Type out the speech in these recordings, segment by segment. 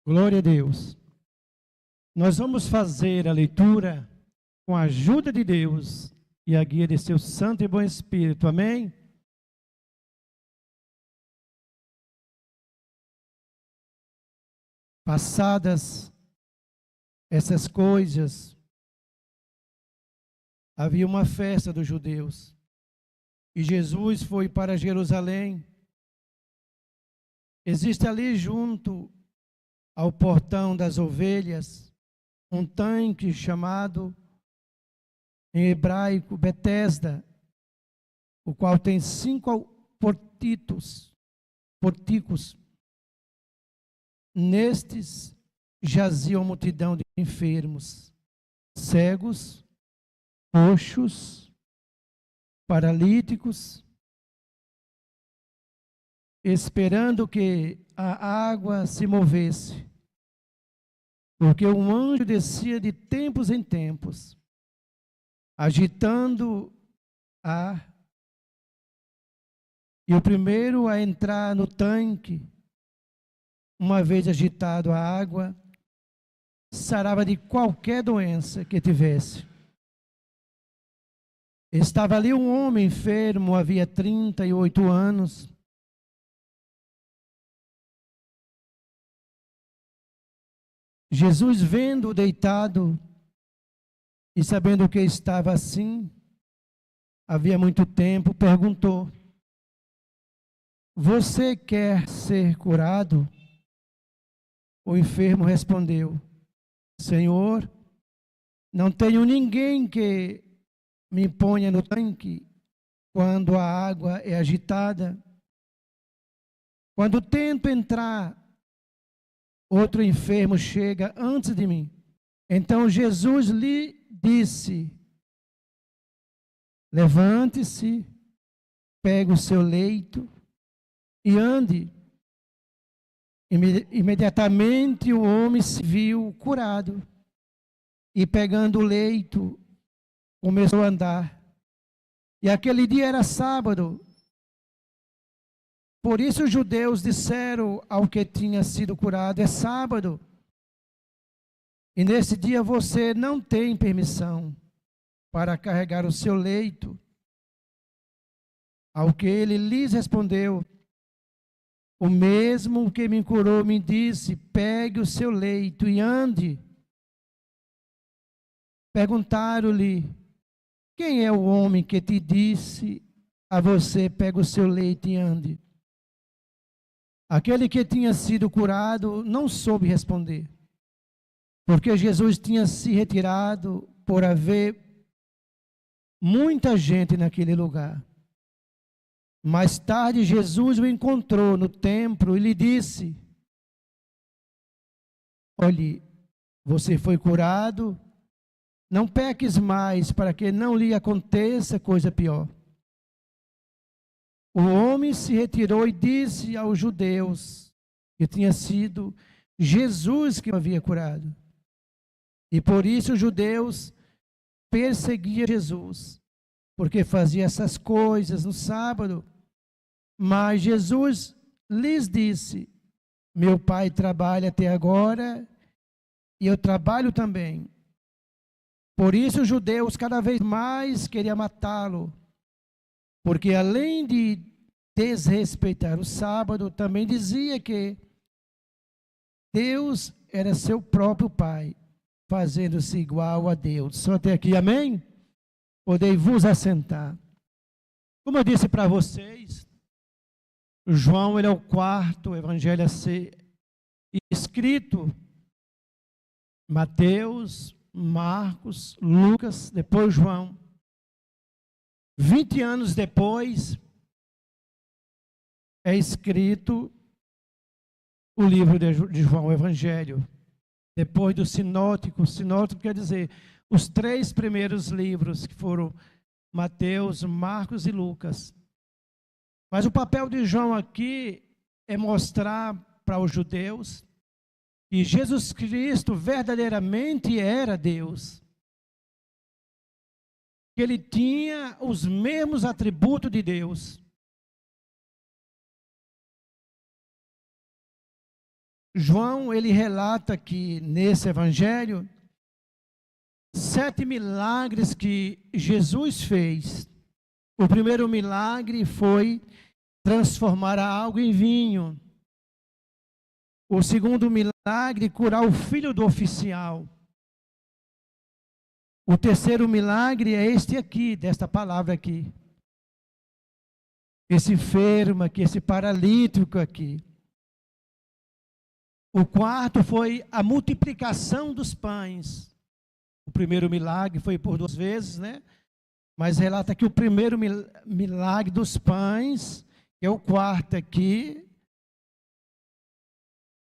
Glória a Deus. Nós vamos fazer a leitura com a ajuda de Deus e a guia de seu Santo e Bom Espírito. Amém? Passadas essas coisas, havia uma festa dos judeus e Jesus foi para Jerusalém. Existe ali junto ao portão das ovelhas um tanque chamado em hebraico Betesda, o qual tem 5 porticos. Nestes jazia uma multidão de enfermos, cegos, coxos, paralíticos, esperando que a água se movesse, porque um anjo descia de tempos em tempos, agitando e o primeiro a entrar no tanque, uma vez agitado a água, sarava de qualquer doença que tivesse. Estava ali um homem enfermo, havia 38 anos. Jesus, vendo-o deitado e sabendo que estava assim, havia muito tempo, perguntou: "Você quer ser curado?" O enfermo respondeu: "Senhor, não tenho ninguém que me ponha no tanque quando a água é agitada. Quando tento entrar, outro enfermo chega antes de mim." Então Jesus lhe disse: "Levante-se, pegue o seu leito e ande." Imediatamente o homem se viu curado e, pegando o leito, começou a andar. E aquele dia era sábado. Por isso os judeus disseram ao que tinha sido curado: "É sábado, e nesse dia você não tem permissão para carregar o seu leito." Ao que ele lhes respondeu: "O mesmo que me curou me disse: pegue o seu leito e ande." Perguntaram-lhe: "Quem é o homem que te disse a você: pegue o seu leito e ande?" Aquele que tinha sido curado não soube responder, porque Jesus tinha se retirado por haver muita gente naquele lugar. Mais tarde, Jesus o encontrou no templo e lhe disse: "Olhe, você foi curado, não peques mais, para que não lhe aconteça coisa pior." O homem se retirou e disse aos judeus que tinha sido Jesus que o havia curado. E por isso os judeus perseguiam Jesus, porque fazia essas coisas no sábado. Mas Jesus lhes disse: "Meu Pai trabalha até agora e eu trabalho também." Por isso os judeus cada vez mais queriam matá-lo, porque além de desrespeitar o sábado, também dizia que Deus era seu próprio Pai, fazendo-se igual a Deus. Só até aqui, amém? Podei vos assentar. Como eu disse para vocês, João, ele é o quarto evangelho a ser escrito. Mateus, Marcos, Lucas, depois João. 20 anos depois, é escrito o livro de João, o Evangelho. Depois do sinótico. Sinótico quer dizer os 3 primeiros livros, que foram Mateus, Marcos e Lucas. Mas o papel de João aqui é mostrar para os judeus que Jesus Cristo verdadeiramente era Deus. Que ele tinha os mesmos atributos de Deus. João, ele relata aqui nesse evangelho 7 milagres que Jesus fez. O primeiro milagre foi transformar a água em vinho. O segundo milagre, curar o filho do oficial. O terceiro milagre é este aqui, desta palavra aqui. Esse enfermo aqui, esse paralítico aqui. O quarto foi a multiplicação dos pães. O primeiro milagre foi por 2 vezes, né? Mas relata que o primeiro milagre dos pães, que é o quarto aqui,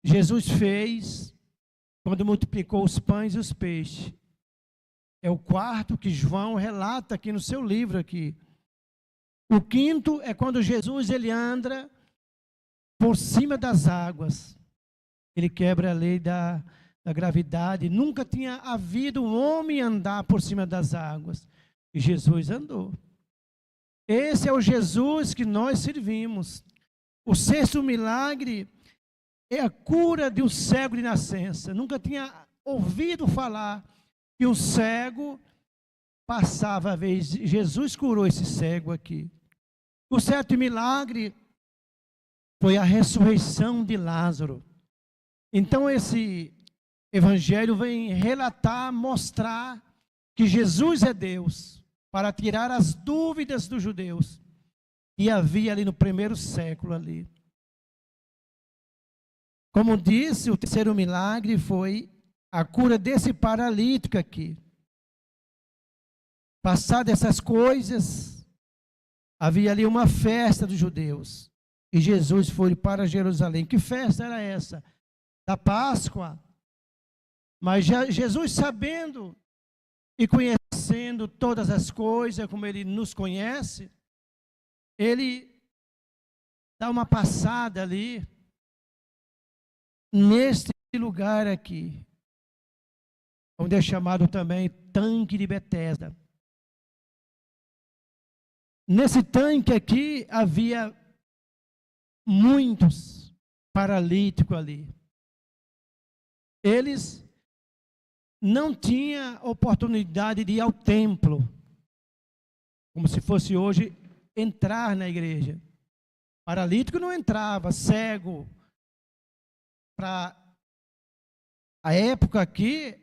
Jesus fez quando multiplicou os pães e os peixes. É o quarto que João relata aqui no seu livro aqui. O quinto é quando Jesus ele anda por cima das águas. Ele quebra a lei da gravidade. Nunca tinha havido um homem andar por cima das águas. E Jesus andou. Esse é o Jesus que nós servimos. O sexto milagre é a cura de um cego de nascença. Nunca tinha ouvido falar que um cego passava a vez. Jesus curou esse cego aqui. O sétimo milagre foi a ressurreição de Lázaro. Então esse evangelho vem relatar, mostrar que Jesus é Deus, para tirar as dúvidas dos judeus que havia ali no primeiro século ali. Como disse, o terceiro milagre foi a cura desse paralítico aqui. Passadas essas coisas, havia ali uma festa dos judeus. E Jesus foi para Jerusalém. Que festa era essa? Da Páscoa. Mas Jesus, sabendo e conhecendo todas as coisas, como Ele nos conhece, Ele dá uma passada ali, neste lugar aqui, onde é chamado também tanque de Betesda. Nesse tanque aqui havia muitos paralíticos ali. Eles não tinham oportunidade de ir ao templo, como se fosse hoje entrar na igreja. Paralítico não entrava, cego. Para a época aqui,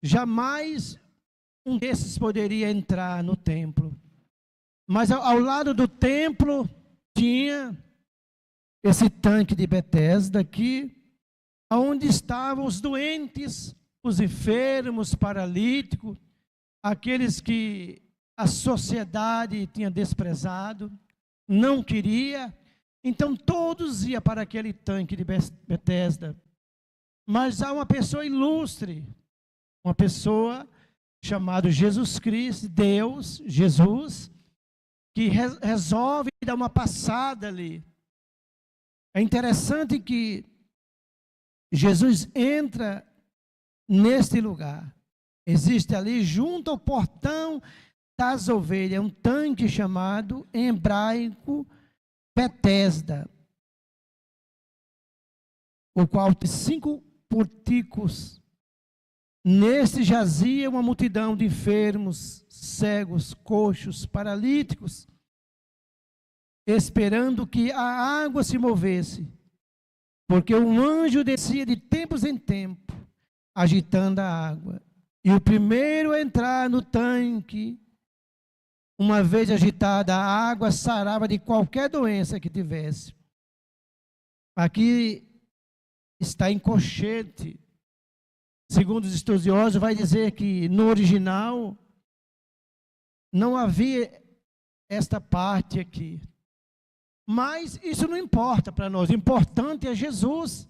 jamais um desses poderia entrar no templo. Mas ao lado do templo tinha esse tanque de Betesda aqui, onde estavam os doentes, os enfermos, paralíticos, aqueles que a sociedade tinha desprezado, não queria. Então todos iam para aquele tanque de Betesda. Mas há uma pessoa ilustre, uma pessoa chamada Jesus Cristo, Deus, Jesus, que resolve dar uma passada ali. É interessante que Jesus entra neste lugar. Existe ali, junto ao portão das ovelhas, um tanque chamado, em hebraico, Betesda, o qual tem 5 porticos. Neste jazia uma multidão de enfermos, cegos, coxos, paralíticos, esperando que a água se movesse, porque um anjo descia de tempos em tempo, agitando a água. E o primeiro a entrar no tanque, uma vez agitada a água, sarava de qualquer doença que tivesse. Aqui está em colchete. Segundo os estudiosos, vai dizer que no original não havia esta parte aqui. Mas isso não importa para nós. O importante é Jesus.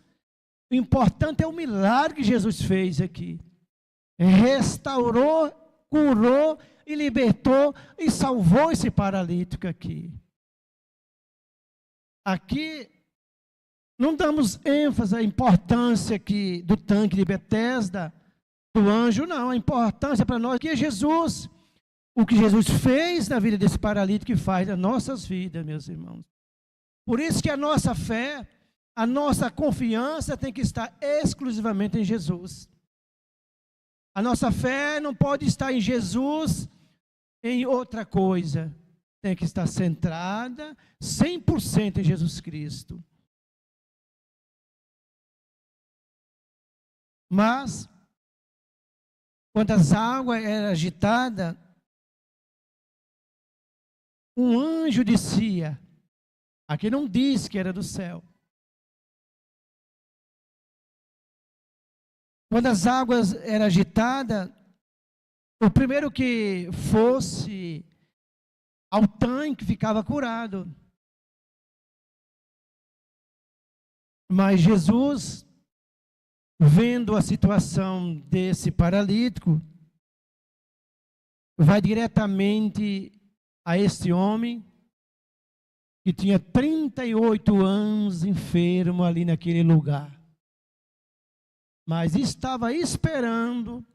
O importante é o milagre que Jesus fez aqui. Restaurou, curou e libertou e salvou esse paralítico aqui. Aqui não damos ênfase à importância aqui do tanque de Betesda, do anjo, não. A importância para nós aqui é Jesus. O que Jesus fez na vida desse paralítico e faz nas nossas vidas, meus irmãos. Por isso que a nossa fé, A nossa confiança tem que estar exclusivamente em Jesus. A nossa fé não pode estar em Jesus, em outra coisa. Tem que estar centrada 100% em Jesus Cristo. Mas, quando as águas eram agitadas, um anjo descia. Aqui não diz que era do céu. Quando as águas eram agitadas, o primeiro que fosse ao tanque ficava curado. Mas Jesus, vendo a situação desse paralítico, vai diretamente a esse homem que tinha 38 anos enfermo ali naquele lugar. Mas estava esperando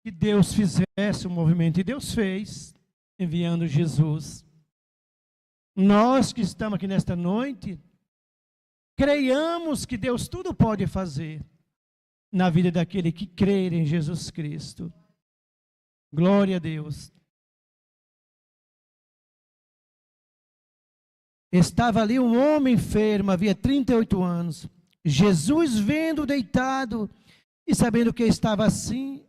que Deus fizesse o movimento, e Deus fez, enviando Jesus. Nós que estamos aqui nesta noite, creiamos que Deus tudo pode fazer na vida daquele que crê em Jesus Cristo. Glória a Deus. Estava ali um homem enfermo, havia 38 anos. Jesus, vendo deitado e sabendo que estava assim,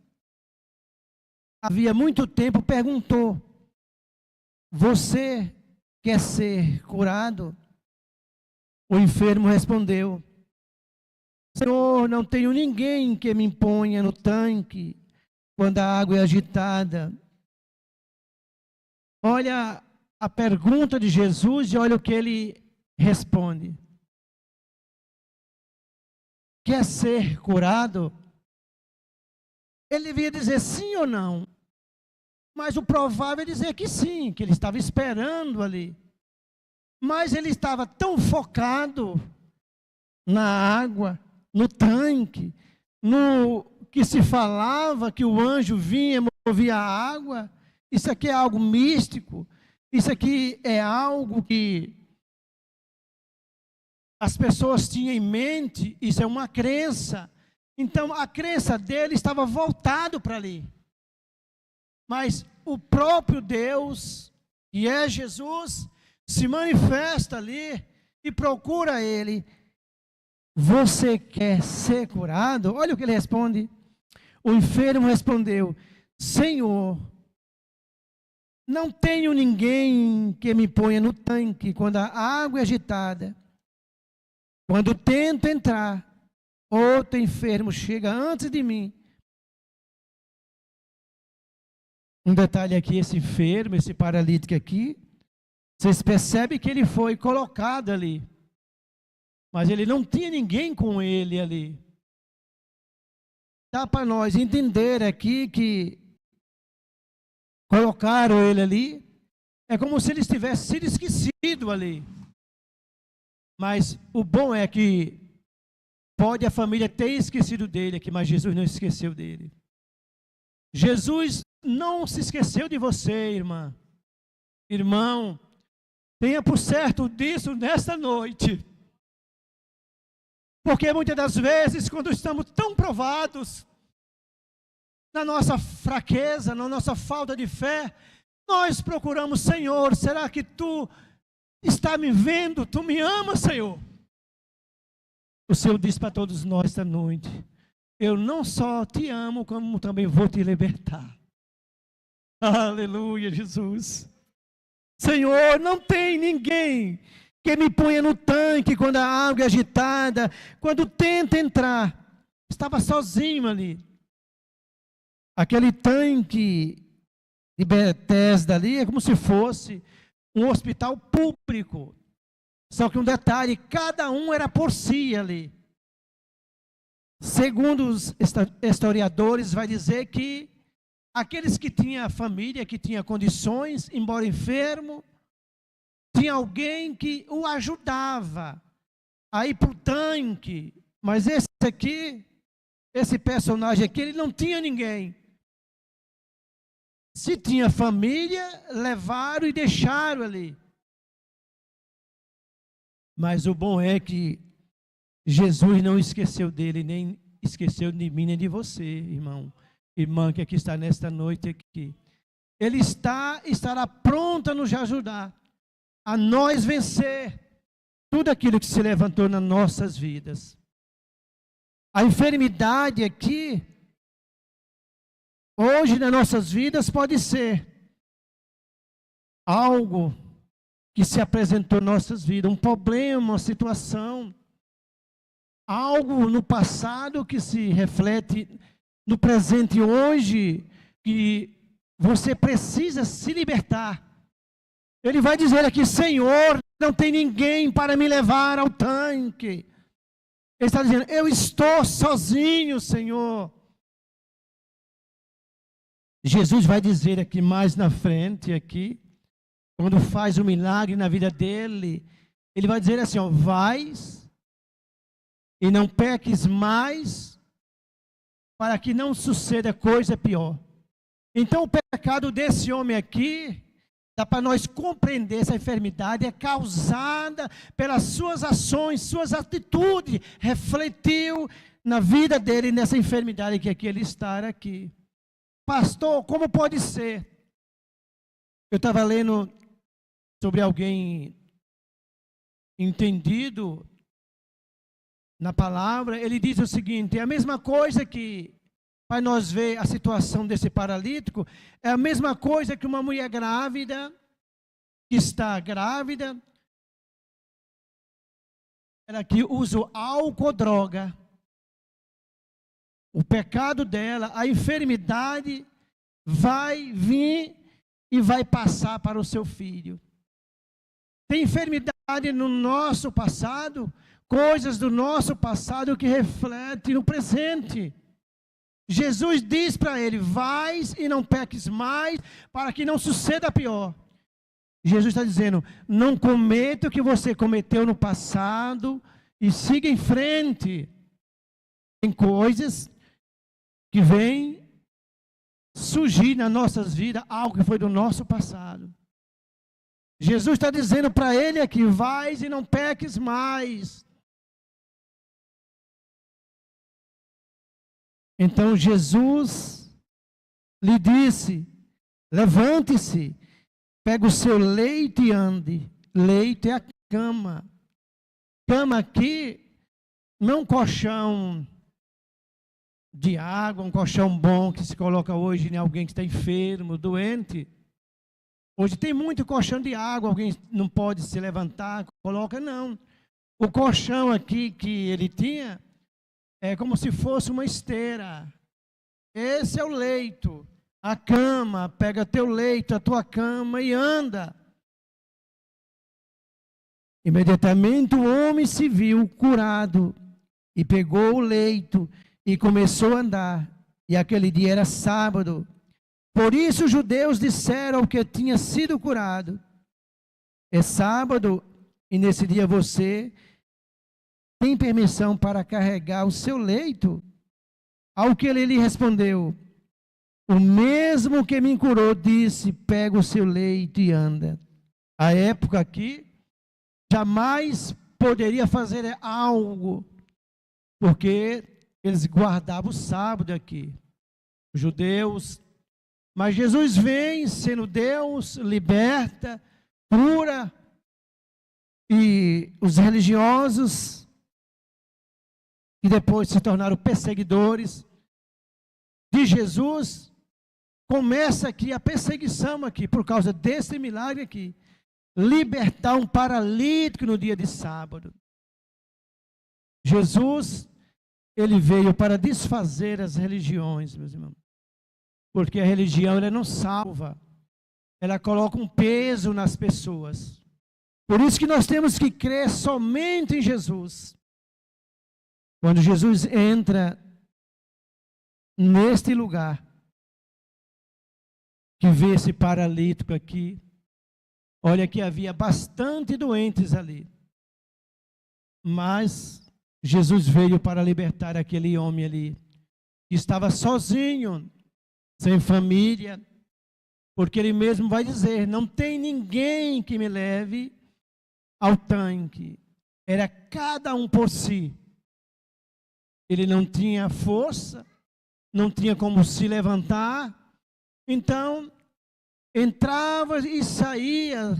havia muito tempo, perguntou: você quer ser curado? O enfermo respondeu: Senhor, não tenho ninguém que me ponha no tanque quando a água é agitada. Olha a pergunta de Jesus e olha o que ele responde. Quer ser curado? Ele devia dizer sim ou não. Mas o provável é dizer que sim, que ele estava esperando ali. Mas ele estava tão focado na água, no tanque, no que se falava que o anjo vinha e movia a água. Isso aqui é algo místico. Isso aqui é algo que as pessoas tinham em mente. Isso é uma crença. Então a crença dele estava voltado para ali. Mas o próprio Deus, que é Jesus, se manifesta ali e procura ele. Você quer ser curado? Olha o que ele responde. O enfermo respondeu: Senhor, não tenho ninguém que me ponha no tanque quando a água é agitada. Quando tento entrar, outro enfermo chega antes de mim. Um detalhe aqui, esse enfermo, esse paralítico aqui, vocês percebem que ele foi colocado ali. Mas ele não tinha ninguém com ele ali. Dá para nós entender aqui que colocaram ele ali, é como se ele tivesse sido esquecido ali. Mas o bom é que pode a família ter esquecido dele aqui, mas Jesus não esqueceu dele. Jesus não se esqueceu de você, irmã. Irmão, tenha por certo disso nesta noite. Porque muitas das vezes, quando estamos tão provados, na nossa fraqueza, na nossa falta de fé, nós procuramos: Senhor, será que Tu está me vendo? Tu me amas, Senhor? O Senhor diz para todos nós esta noite: eu não só te amo, como também vou te libertar. Aleluia, Jesus. Senhor, não tem ninguém que me ponha no tanque quando a água é agitada, quando tenta entrar. Estava sozinho ali. Aquele tanque de Betesda ali é como se fosse um hospital público. Só que um detalhe, cada um era por si ali. Segundo os historiadores, vai dizer que aqueles que tinham família, que tinham condições, embora enfermo, tinha alguém que o ajudava a ir para o tanque. Mas esse aqui, esse personagem aqui, ele não tinha ninguém. Se tinha família, levaram e deixaram ali. Mas o bom é que Jesus não esqueceu dele, nem esqueceu de mim, nem de você, irmão, irmã que aqui está nesta noite aqui. Ele estará pronto a nos ajudar, a nós vencer tudo aquilo que se levantou nas nossas vidas. A enfermidade aqui, hoje nas nossas vidas, pode ser algo que se apresentou em nossas vidas, um problema, uma situação, algo no passado que se reflete no presente hoje, que você precisa se libertar. Ele vai dizer aqui: Senhor, não tem ninguém para me levar ao tanque. Ele está dizendo: eu estou sozinho, Senhor. Jesus vai dizer aqui mais na frente, aqui, quando faz o milagre na vida dele, ele vai dizer assim: ó, vais e não peques mais, para que não suceda coisa pior. Então o pecado desse homem aqui, dá para nós compreender, essa enfermidade é causada pelas suas ações, suas atitudes, refletiu na vida dele, nessa enfermidade que aqui ele está aqui. Pastor, como pode ser? Eu estava lendo sobre alguém entendido na palavra, ele diz o seguinte: é a mesma coisa que, para nós ver a situação desse paralítico, é a mesma coisa que uma mulher grávida, que está grávida, ela que usa álcool ou droga. O pecado dela, a enfermidade vai vir e vai passar para o seu filho. Tem enfermidade no nosso passado, coisas do nosso passado que refletem no presente. Jesus diz para ele: vais e não peques mais, para que não suceda pior. Jesus está dizendo: não cometa o que você cometeu no passado e siga em frente. Tem coisas que vêm surgir nas nossas vidas, algo que foi do nosso passado. Jesus está dizendo para ele aqui: vais e não peques mais. Então Jesus lhe disse: levante-se, pega o seu leito e ande. Leito é a cama. Cama aqui não é um colchão de água, um colchão bom que se coloca hoje em alguém que está enfermo, doente. Hoje tem muito colchão de água, alguém não pode se levantar, coloca, não. O colchão aqui que ele tinha é como se fosse uma esteira. Esse é o leito. A cama, pega teu leito, a tua cama e anda. Imediatamente o homem se viu curado e pegou o leito e começou a andar. E aquele dia era sábado. Por isso os judeus disseram que tinha sido curado: é sábado e nesse dia você tem permissão para carregar o seu leito? Ao que ele lhe respondeu: o mesmo que me curou disse: pega o seu leito e anda. A época aqui jamais poderia fazer algo, porque eles guardavam o sábado aqui, os judeus. Mas Jesus vem sendo Deus, liberta, cura, e os religiosos, que depois se tornaram perseguidores de Jesus, começa aqui a perseguição aqui, por causa desse milagre aqui, libertar um paralítico no dia de sábado. Jesus, ele veio para desfazer as religiões, meus irmãos, porque a religião, ela não salva, ela coloca um peso nas pessoas. Por isso que nós temos que crer somente em Jesus. Quando Jesus entra neste lugar, que vê esse paralítico aqui, olha que havia bastante doentes ali, mas Jesus veio para libertar aquele homem ali, que estava sozinho, sem família, porque ele mesmo vai dizer: não tem ninguém que me leve ao tanque. Era cada um por si. ele não tinha força, não tinha como se levantar, então entrava e saía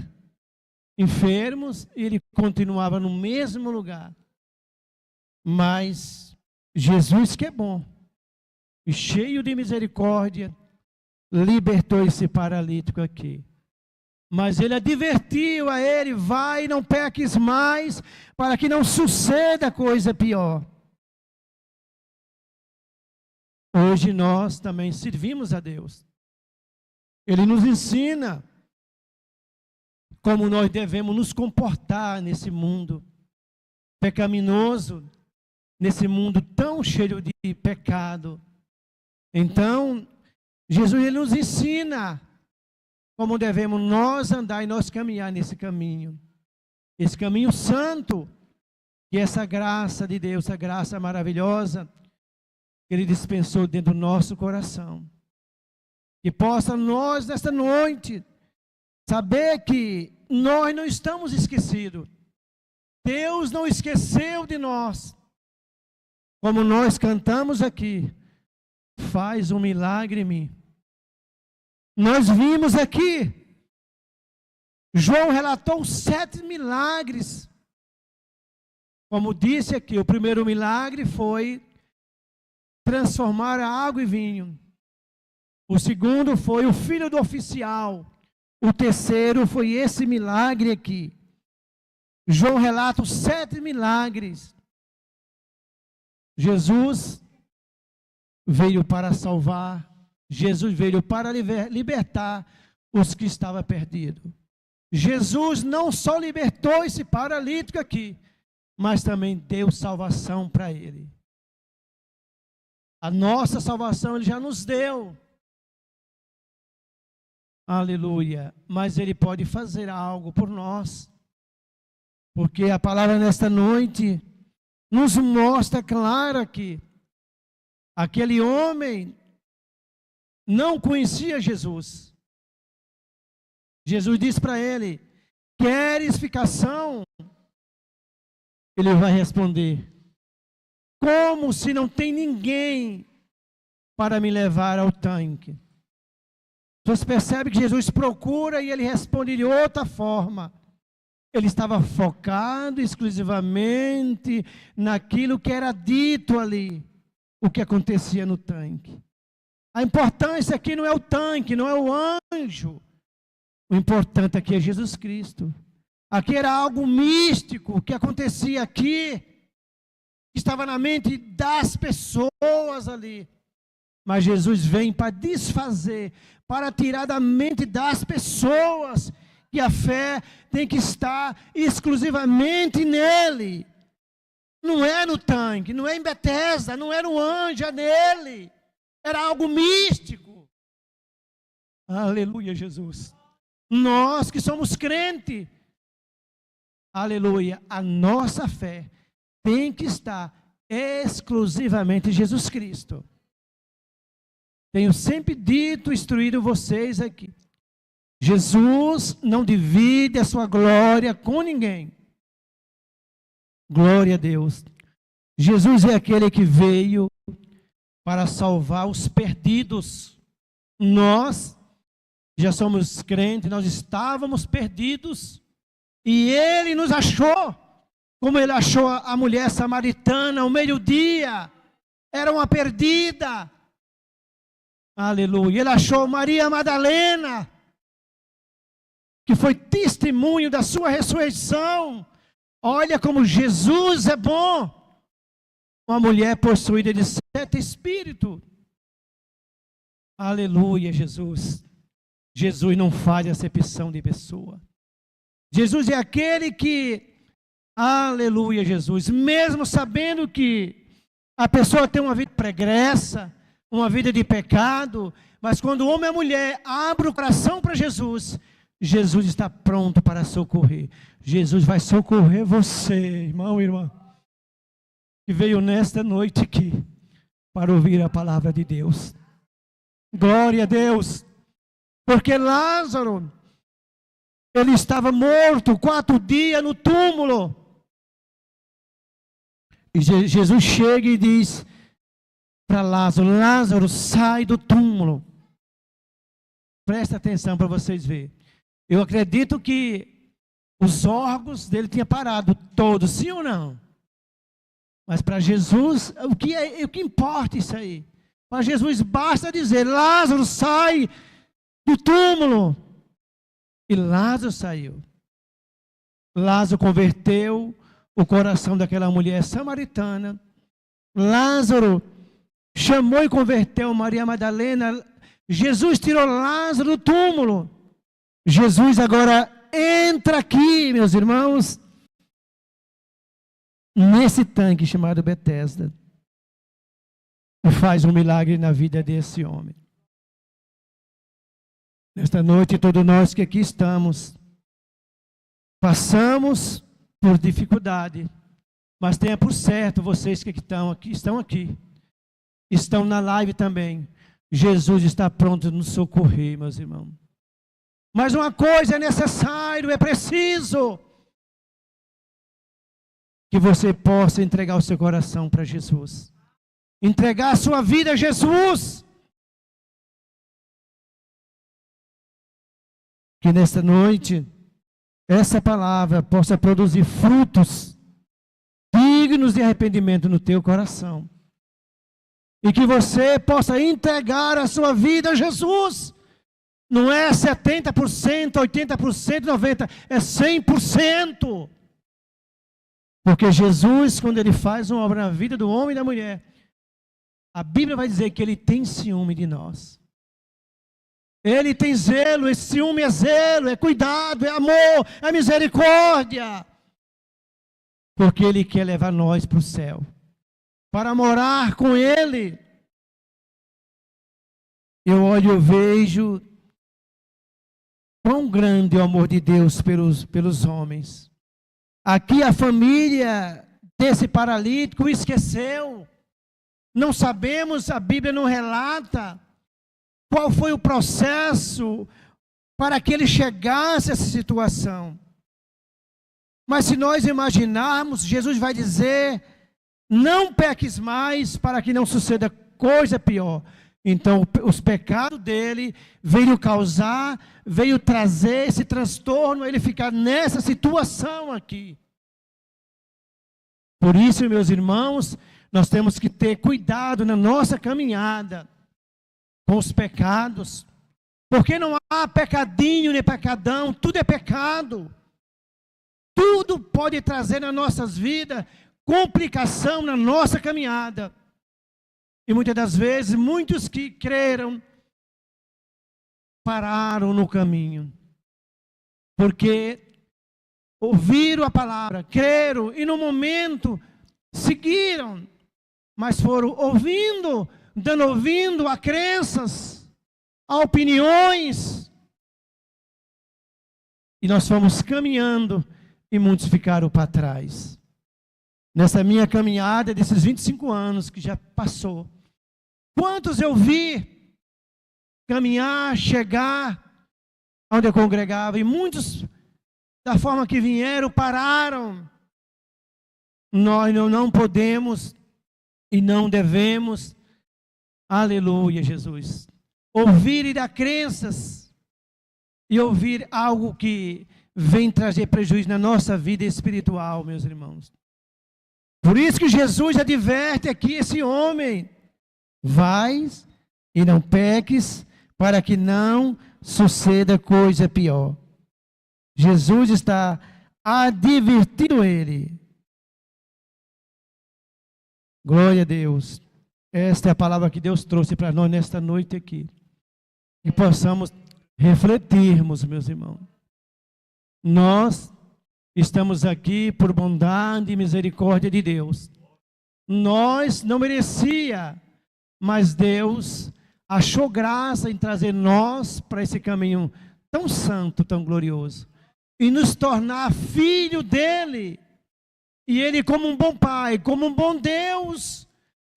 enfermos, e ele continuava no mesmo lugar. Mas Jesus, que é bom e cheio de misericórdia, libertou esse paralítico aqui. Mas ele advertiu a ele: vai e não peques mais, para que não suceda coisa pior. Hoje nós também servimos a Deus. Ele nos ensina como nós devemos nos comportar nesse mundo pecaminoso, nesse mundo tão cheio de pecado. Então, Jesus, ele nos ensina como devemos nós andar e nós caminhar nesse caminho. Esse caminho santo, e essa graça de Deus, essa graça maravilhosa, que Ele dispensou dentro do nosso coração. Que possa nós, nesta noite, saber que nós não estamos esquecidos. Deus não esqueceu de nós. Como nós cantamos aqui, faz um milagre em mim. Nós vimos aqui, João relatou 7 milagres. Como disse aqui, o primeiro milagre foi transformar a água em vinho. O segundo foi o filho do oficial. O terceiro foi esse milagre aqui. João relata os 7 milagres. Jesus veio para salvar. Jesus veio para libertar os que estavam perdidos. Jesus não só libertou esse paralítico aqui, mas também deu salvação para ele. A nossa salvação Ele já nos deu. Aleluia. Mas Ele pode fazer algo por nós. Porque a palavra nesta noite nos mostra claro que aquele homem não conhecia Jesus. Jesus disse para ele: queres ficar são? Ele vai responder: como se não tem ninguém para me levar ao tanque? Você percebe que Jesus procura e ele responde de outra forma. Ele estava focado exclusivamente naquilo que era dito ali, o que acontecia no tanque. A importância aqui não é o tanque, não é o anjo. O importante aqui é Jesus Cristo. Aqui era algo místico que acontecia aqui, que estava na mente das pessoas ali. Mas Jesus vem para desfazer, para tirar da mente das pessoas que a fé tem que estar exclusivamente nele. Não é no tanque, não é em Betesda, não é no anjo, é nele. Era algo místico. Aleluia, Jesus. Nós que somos crentes, aleluia, a nossa fé tem que estar exclusivamente em Jesus Cristo. Tenho sempre dito, instruído vocês aqui. Jesus não divide a sua glória com ninguém. Glória a Deus. Jesus é aquele que veio para salvar os perdidos. Nós já somos crentes, nós estávamos perdidos e Ele nos achou, como Ele achou a mulher samaritana ao meio-dia, era uma perdida. Aleluia. Ele achou Maria Madalena, que foi testemunho da sua ressurreição. Olha como Jesus é bom. Uma mulher possuída de 7 espíritos. Aleluia, Jesus. Jesus não faz acepção de pessoa. Jesus é aquele que, aleluia, Jesus, mesmo sabendo que a pessoa tem uma vida pregressa, uma vida de pecado, mas quando o homem e a mulher abrem o coração para Jesus, Jesus está pronto para socorrer. Jesus vai socorrer você, irmão e irmã, que veio nesta noite aqui para ouvir a palavra de Deus. Glória a Deus. Porque Lázaro, ele estava morto 4 dias no túmulo. E Jesus chega e diz para Lázaro: Lázaro, sai do túmulo. Presta atenção para vocês verem. Eu acredito que os órgãos dele tinham parado todos, sim ou não? Mas para Jesus, o que importa isso aí? Para Jesus basta dizer: Lázaro, sai do túmulo. E Lázaro saiu. Lázaro converteu o coração daquela mulher samaritana. Lázaro chamou e converteu Maria Madalena. Jesus tirou Lázaro do túmulo. Jesus agora entra aqui, meus irmãos, nesse tanque chamado Betesda, e faz um milagre na vida desse homem. Nesta noite, todos nós que aqui estamos, passamos por dificuldade, mas tenha por certo, vocês que estão aqui, estão na live também, Jesus está pronto a nos socorrer, meus irmãos. Mas uma coisa é necessário, é preciso, que você possa entregar o seu coração para Jesus, entregar a sua vida a Jesus. Que nesta noite, essa palavra possa produzir frutos dignos de arrependimento no teu coração. E que você possa entregar a sua vida a Jesus. Não é 70%, 80%, 90%, é 100%. Porque Jesus, quando Ele faz uma obra na vida do homem e da mulher, a Bíblia vai dizer que Ele tem ciúme de nós. Ele tem zelo, esse ciúme é zelo, é cuidado, é amor, é misericórdia. Porque Ele quer levar nós para o céu, para morar com Ele. Eu olho e eu vejo quão grande é o amor de Deus pelos homens. Aqui a família desse paralítico esqueceu. Não sabemos, a Bíblia não relata qual foi o processo para que ele chegasse a essa situação. Mas se nós imaginarmos, Jesus vai dizer: não peques mais para que não suceda coisa pior. Então os pecados dele veio causar, veio trazer esse transtorno, ele ficar nessa situação aqui. Por isso, meus irmãos, nós temos que ter cuidado na nossa caminhada com os pecados, porque não há pecadinho nem pecadão, tudo é pecado. Tudo pode trazer nas nossas vidas complicação na nossa caminhada. E muitas das vezes, muitos que creram, pararam no caminho. Porque ouviram a palavra, creram, e no momento seguiram. Mas foram ouvindo, dando ouvido a crenças, a opiniões. E nós fomos caminhando, e muitos ficaram para trás. Nessa minha caminhada, desses 25 anos que já passou, quantos eu vi caminhar, chegar onde eu congregava, e muitos, da forma que vieram, pararam. Nós não podemos e não devemos, aleluia, Jesus, ouvir e dar crenças, e ouvir algo que vem trazer prejuízo na nossa vida espiritual, meus irmãos. Por isso que Jesus adverte aqui esse homem: vais e não peques, para que não suceda coisa pior. Jesus está advertindo ele. Glória a Deus. Esta é a palavra que Deus trouxe para nós nesta noite aqui. E possamos refletirmos, meus irmãos. Nós estamos aqui por bondade e misericórdia de Deus. Nós não merecia, mas Deus achou graça em trazer nós para esse caminho tão santo, tão glorioso, e nos tornar filho dele. E ele, como um bom pai, como um bom Deus,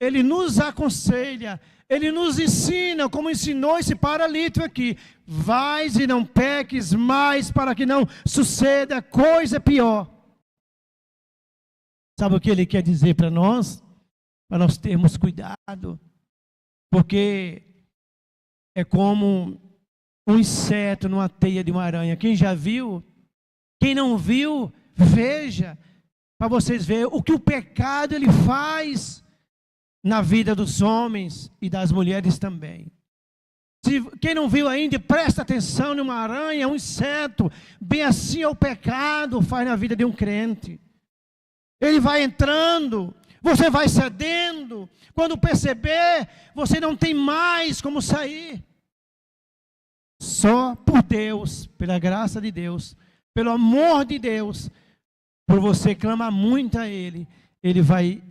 ele nos aconselha, ele nos ensina, como ensinou esse paralítico aqui: vais e não peques mais, para que não suceda coisa pior. Sabe o que ele quer dizer para nós? Para nós termos cuidado, porque é como um inseto numa teia de uma aranha. Quem já viu? Quem não viu, veja, para vocês verem o que o pecado ele faz na vida dos homens e das mulheres também. Quem não viu ainda, presta atenção numa aranha, um inseto, bem assim é o pecado faz na vida de um crente. Ele vai entrando, você vai cedendo, quando perceber, você não tem mais como sair. Só por Deus, pela graça de Deus, pelo amor de Deus, por você clamar muito a Ele, Ele vai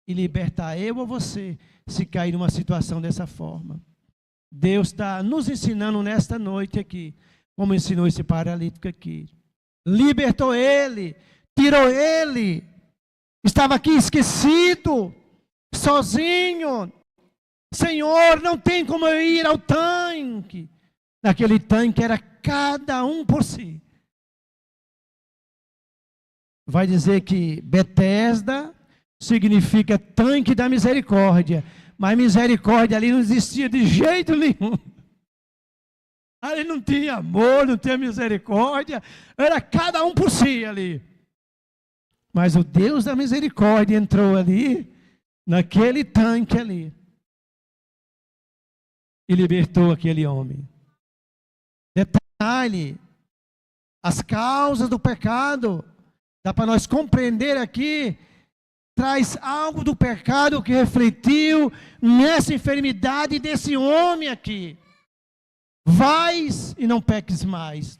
libertar eu ou você, se cair numa situação dessa forma. Deus está nos ensinando nesta noite aqui, como ensinou esse paralítico aqui. Libertou ele, tirou ele, estava aqui esquecido, sozinho. Senhor, não tem como eu ir ao tanque. Naquele tanque era cada um por si. Vai dizer que Betesda significa tanque da misericórdia. Mas misericórdia ali não existia de jeito nenhum. Ali não tinha amor, não tinha misericórdia. Era cada um por si ali. Mas o Deus da misericórdia entrou ali, naquele tanque ali, e libertou aquele homem. Detalhe, as causas do pecado, dá para nós compreender aqui, traz algo do pecado que refletiu nessa enfermidade desse homem aqui. Vais e não peques mais,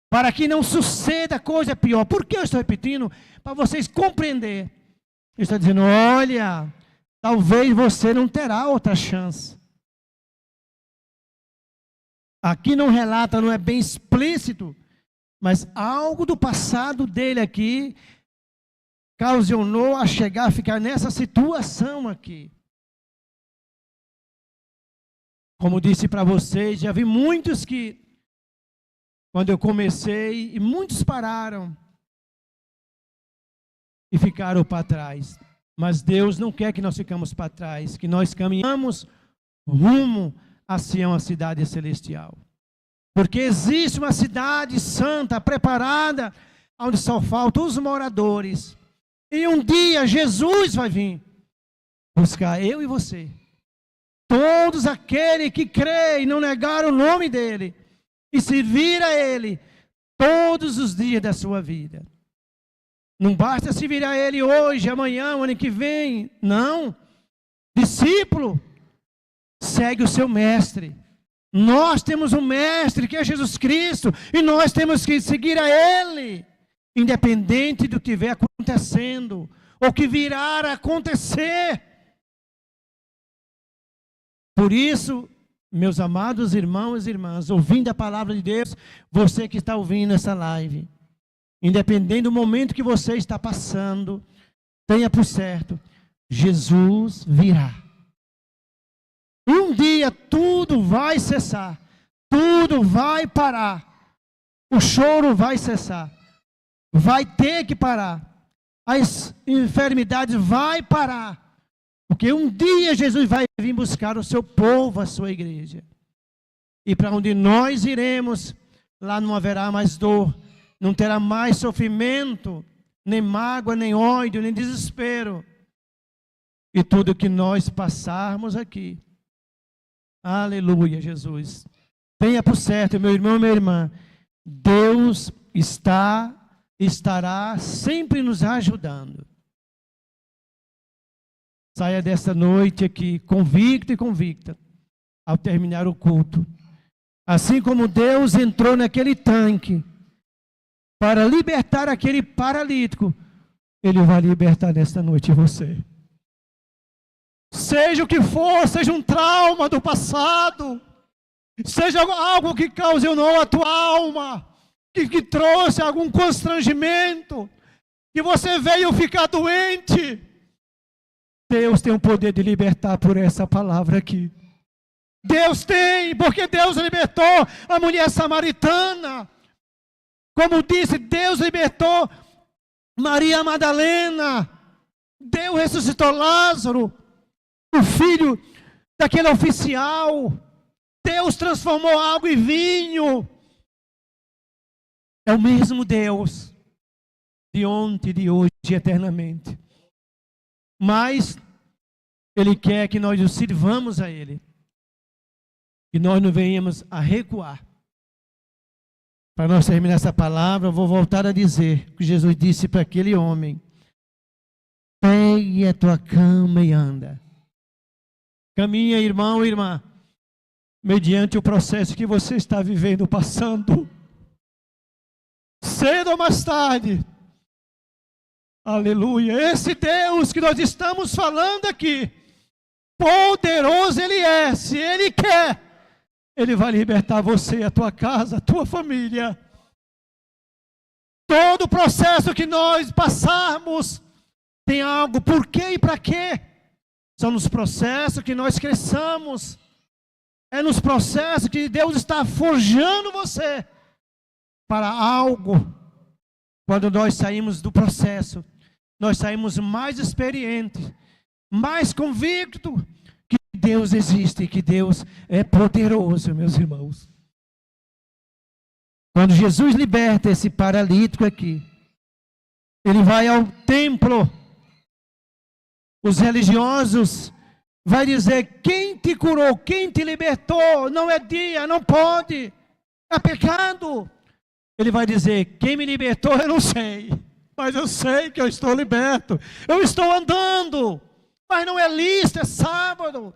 para que não suceda coisa pior. Por que eu estou repetindo? Para vocês compreenderem. Ele está dizendo, olha, talvez você não terá outra chance. Aqui não relata, não é bem explícito, mas algo do passado dele aqui ocasionou a chegar a ficar nessa situação aqui. Como disse para vocês, já vi muitos que, quando eu comecei, e muitos pararam e ficaram para trás. Mas Deus não quer que nós ficamos para trás, que nós caminhamos rumo a Sião, a cidade celestial. Porque existe uma cidade santa, preparada, onde só faltam os moradores. E um dia Jesus vai vir buscar eu e você. Todos aqueles que creem, não negaram o nome dele e servir a ele todos os dias da sua vida. Não basta servir a ele hoje, amanhã, o ano que vem. Não. Discípulo, segue o seu mestre. Nós temos um mestre que é Jesus Cristo e nós temos que seguir a ele, independente do que estiver acontecendo ou que virá a acontecer. Por isso, meus amados irmãos e irmãs, ouvindo a palavra de Deus, você que está ouvindo essa live, independente do momento que você está passando, tenha por certo, Jesus virá. Um dia tudo vai cessar, tudo vai parar, o choro vai cessar, vai ter que parar, as enfermidades vai parar, porque um dia Jesus vai vir buscar o seu povo, a sua igreja. E para onde nós iremos, lá não haverá mais dor, não terá mais sofrimento, nem mágoa, nem ódio, nem desespero. E tudo que nós passarmos aqui, aleluia, Jesus. Tenha por certo, meu irmão e minha irmã, Deus estará sempre nos ajudando. Saia desta noite aqui convicto e convicta ao terminar o culto. Assim como Deus entrou naquele tanque para libertar aquele paralítico, Ele vai libertar nesta noite você. Seja o que for, seja um trauma do passado, seja algo que causou a tua alma, que trouxe algum constrangimento, que você veio ficar doente, Deus tem o poder de libertar por essa palavra aqui. Deus tem, porque Deus libertou a mulher samaritana. Como disse, Deus libertou Maria Madalena. Deus ressuscitou Lázaro, o filho daquele oficial. Deus transformou água em vinho. É o mesmo Deus, de ontem, de hoje e eternamente. Mas Ele quer que nós o sirvamos a Ele. E nós não venhamos a recuar. Para nós terminar essa palavra, eu vou voltar a dizer o que Jesus disse para aquele homem: pegue a tua cama e anda. Caminha, irmão e irmã, mediante o processo que você está vivendo, passando. Cedo ou mais tarde, aleluia, esse Deus que nós estamos falando aqui, poderoso Ele é, se Ele quer, Ele vai libertar você, a tua casa, a tua família. Todo o processo que nós passarmos, tem algo, por quê e para quê? São nos processos que nós cresçamos, é nos processos que Deus está forjando você para algo. Quando nós saímos do processo, nós saímos mais experientes, mais convictos que Deus existe, que Deus é poderoso, meus irmãos. Quando Jesus liberta esse paralítico aqui, ele vai ao templo. Os religiosos vai dizer: quem te curou, quem te libertou? Não é dia, não pode, é pecado. Ele vai dizer: quem me libertou eu não sei, mas eu sei que eu estou liberto. Eu estou andando, mas não é lista, é sábado.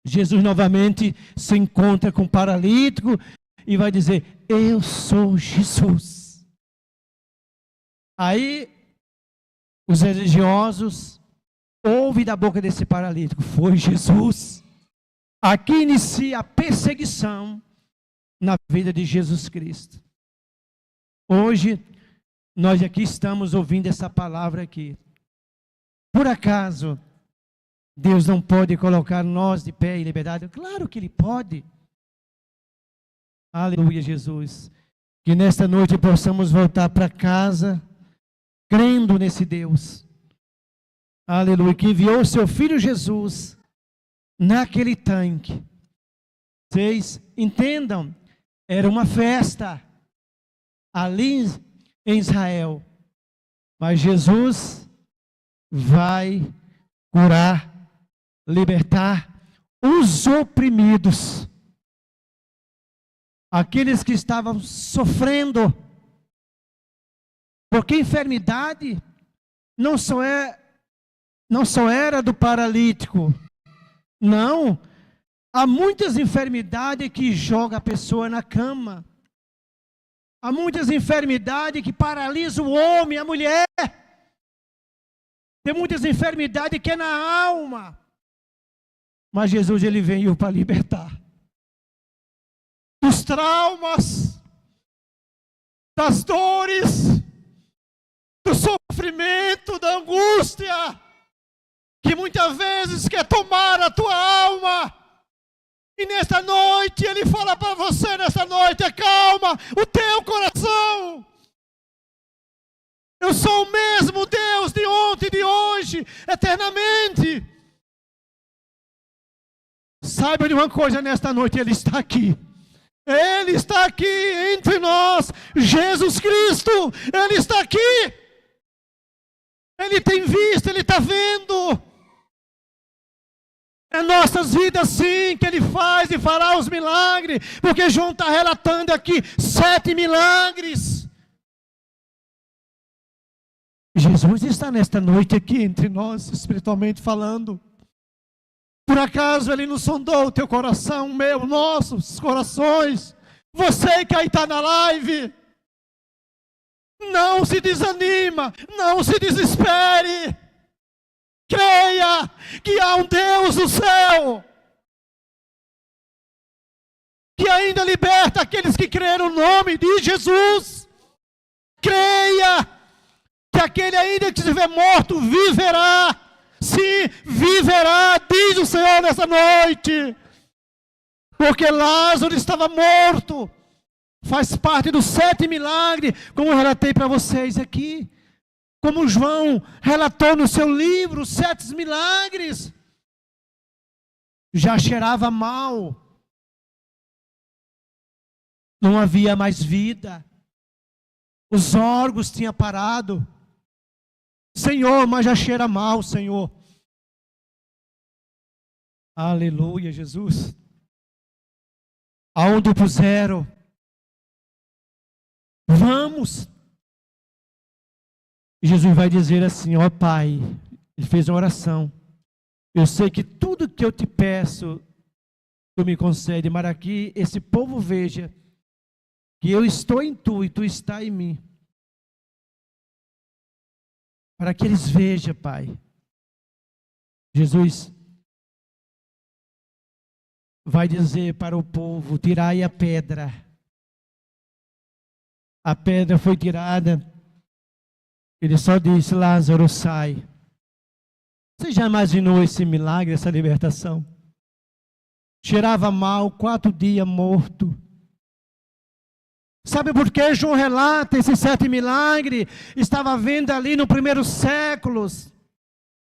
Jesus novamente se encontra com o paralítico e vai dizer: eu sou Jesus. Aí os religiosos ouvem da boca desse paralítico: foi Jesus. Aqui inicia a perseguição na vida de Jesus Cristo. Hoje, nós aqui estamos ouvindo essa palavra aqui. Por acaso, Deus não pode colocar nós de pé em liberdade? Claro que Ele pode. Aleluia, Jesus. Que nesta noite possamos voltar para casa, crendo nesse Deus. Aleluia, que enviou seu Filho Jesus naquele tanque. Vocês entendam, era uma festa ali em Israel, mas Jesus vai curar, libertar os oprimidos, aqueles que estavam sofrendo, porque enfermidade não só era do paralítico, não. Há muitas enfermidades que jogam a pessoa na cama. Há muitas enfermidades que paralisam o homem, a mulher. Tem muitas enfermidades que é na alma. Mas Jesus, Ele veio para libertar dos traumas, das dores, do sofrimento, da angústia, que muitas vezes quer tomar a tua alma. E nesta noite, Ele fala para você, nesta noite: acalma o teu coração. Eu sou o mesmo Deus de ontem e de hoje, eternamente. Saiba de uma coisa nesta noite: Ele está aqui. Ele está aqui entre nós. Jesus Cristo, Ele está aqui. Ele tem visto, Ele está vendo. É nossas vidas sim que Ele faz e fará os milagres, porque João está relatando aqui 7 milagres. Jesus está nesta noite aqui entre nós, espiritualmente falando. Por acaso Ele não sondou o teu coração, o meu, nossos corações? Você que aí está na live, não se desanima, não se desespere. Creia que há um Deus do céu, que ainda liberta aqueles que creram no nome de Jesus. Creia que aquele ainda que estiver morto viverá. Sim, viverá, diz o Senhor nessa noite. Porque Lázaro estava morto. Faz parte dos 7 milagres, como eu relatei para vocês aqui. como João relatou no seu livro, 7 milagres, já cheirava mal. Não havia mais vida. Os órgãos tinham parado. Senhor, mas já cheira mal, Senhor. Aleluia, Jesus. Aonde o puseram? Vamos. E Jesus vai dizer assim, ó Pai, ele fez uma oração. Eu sei que tudo que eu te peço, tu me concede, mas aqui esse povo veja que eu estou em tu e tu está em mim. Para que eles vejam, Pai. Jesus vai dizer para o povo, tirai a pedra. A pedra foi tirada. Ele só disse, Lázaro, sai. Você já imaginou esse milagre, essa libertação? Cheirava mal, 4 dias morto. Sabe por que João relata esses 7 milagres? Estava vendo ali no primeiro séculos,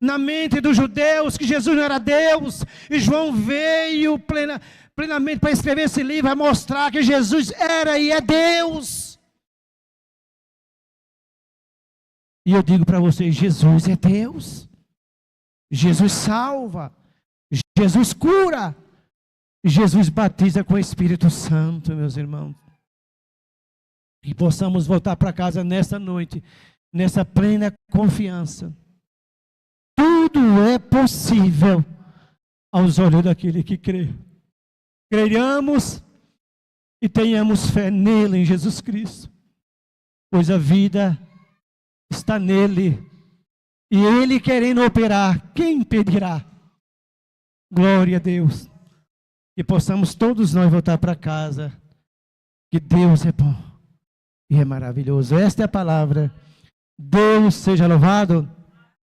na mente dos judeus, que Jesus não era Deus. E João veio plenamente para escrever esse livro, para mostrar que Jesus era e é Deus. E eu digo para vocês, Jesus é Deus. Jesus salva. Jesus cura. Jesus batiza com o Espírito Santo, meus irmãos. Que possamos voltar para casa nesta noite, nessa plena confiança. Tudo é possível aos olhos daquele que crê. Creiamos e tenhamos fé nele, em Jesus Cristo. Pois a vida está nele. E ele querendo operar, quem impedirá? Glória a Deus. Que possamos todos nós voltar para casa. Que Deus é bom e é maravilhoso. Esta é a palavra. Deus seja louvado.